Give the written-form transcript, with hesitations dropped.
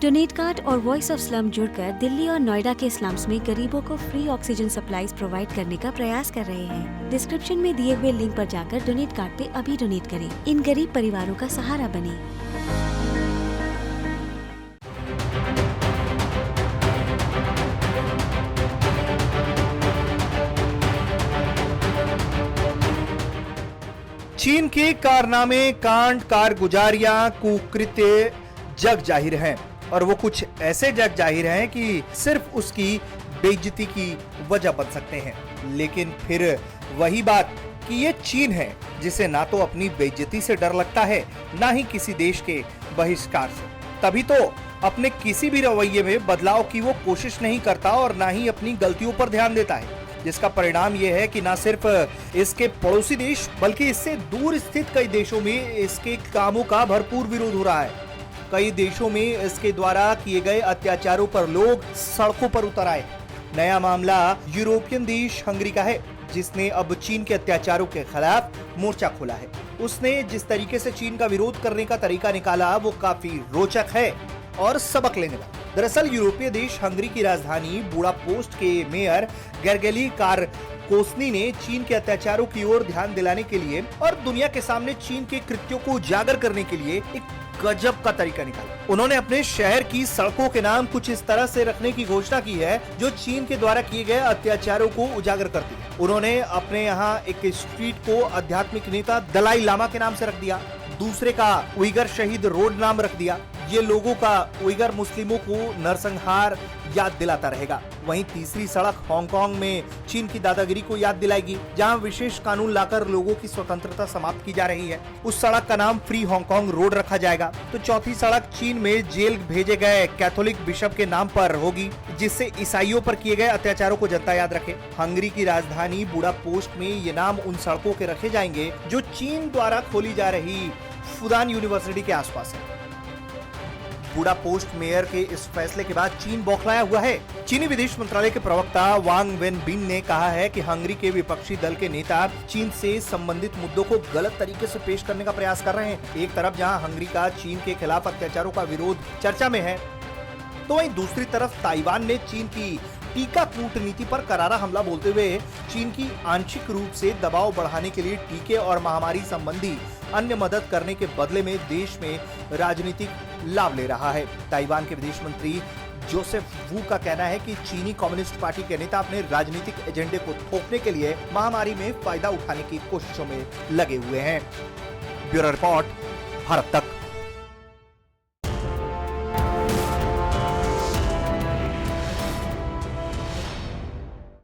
Donate card और voice of slum जुड़कर दिल्ली और नोएडा के स्लम्स में गरीबों को फ्री ऑक्सीजन सप्लाईज प्रोवाइड करने का प्रयास कर रहे हैं। डिस्क्रिप्शन में दिए हुए लिंक पर जाकर डोनेट कार्ड पे अभी डोनेट करें। इन गरीब परिवारों का सहारा बने। चीन के कारनामे, कांड, कारगुजारियां, कुकृत्य जग जाहिर हैं और वो कुछ ऐसे जग जाहिर हैं कि सिर्फ उसकी बेइज्जती की वजह बन सकते हैं। लेकिन फिर वही बात कि ये चीन है जिसे ना तो अपनी बेइज्जती से डर लगता है, ना ही किसी देश के बहिष्कार से। तभी तो अपने किसी भी रवैये में बदलाव की वो कोशिश नहीं करता और ना ही अपनी गलतियों पर ध्यान देता है, जिसका परिणाम ये है कि ना सिर्फ इसके पड़ोसी देश बल्कि इससे दूर स्थित कई देशों में इसके कामों का भरपूर विरोध हो रहा है। कई देशों में इसके द्वारा किए गए अत्याचारों पर लोग सड़कों पर उतर आए। नया मामला यूरोपियन देश हंगरी का है, जिसने अब चीन के अत्याचारों के खिलाफ मोर्चा खोला है। उसने जिस तरीके से चीन का विरोध करने का तरीका निकाला वो काफी रोचक है और सबक लेने वाला। दरअसल यूरोपीय देश हंगरी की राजधानी बुडापेस्ट के मेयर गेरगेली कारकोस्नी ने चीन के अत्याचारों की ओर ध्यान दिलाने के लिए और दुनिया के सामने चीन के कृत्यों को उजागर करने के लिए एक गजब का तरीका निकाला। उन्होंने अपने शहर की सड़कों के नाम कुछ इस तरह से रखने की घोषणा की है जो चीन के द्वारा किए गए अत्याचारों को उजागर करती है। उन्होंने अपने यहाँ एक स्ट्रीट को आध्यात्मिक नेता दलाई लामा के नाम से रख दिया, दूसरे का उइगर शहीद रोड नाम रख दिया। ये लोगों का उइगर मुस्लिमों को नरसंहार याद दिलाता रहेगा। वहीं तीसरी सड़क हांगकांग में चीन की दादागिरी को याद दिलाएगी, जहां विशेष कानून लाकर लोगों की स्वतंत्रता समाप्त की जा रही है। उस सड़क का नाम फ्री हांगकांग रोड रखा जाएगा। तो चौथी सड़क चीन में जेल भेजे गए कैथोलिक बिशप के नाम पर होगी, जिससे ईसाइयों पर किए गए अत्याचारों को जनता याद रखे। हंगरी की राजधानी बुडापेस्ट में ये नाम उन सड़कों के रखे जाएंगे जो चीन द्वारा खोली जा रही फुदान यूनिवर्सिटी के आसपास है। बुडापेस्ट मेयर के इस फैसले के बाद चीन बौखलाया हुआ है। चीनी विदेश मंत्रालय के प्रवक्ता वांग वेनबिन ने कहा है कि हंगरी के विपक्षी दल के नेता चीन से संबंधित मुद्दों को गलत तरीके से पेश करने का प्रयास कर रहे हैं। एक तरफ जहां हंगरी का चीन के खिलाफ अत्याचारों का विरोध चर्चा में है, तो वहीं दूसरी तरफ ताइवान ने चीन की टीका कूटनीति पर करारा हमला बोलते हुए चीन की आंशिक रूप से दबाव बढ़ाने के लिए टीके और महामारी संबंधी अन्य मदद करने के बदले में देश में राजनीतिक लाभ ले रहा है। ताइवान के विदेश मंत्री जोसेफ वू का कहना है कि चीनी कम्युनिस्ट पार्टी के नेता अपने राजनीतिक एजेंडे को थोपने के लिए महामारी में फायदा उठाने की कोशिशों में लगे हुए हैं। ब्यूरो रिपोर्ट, भारत तक।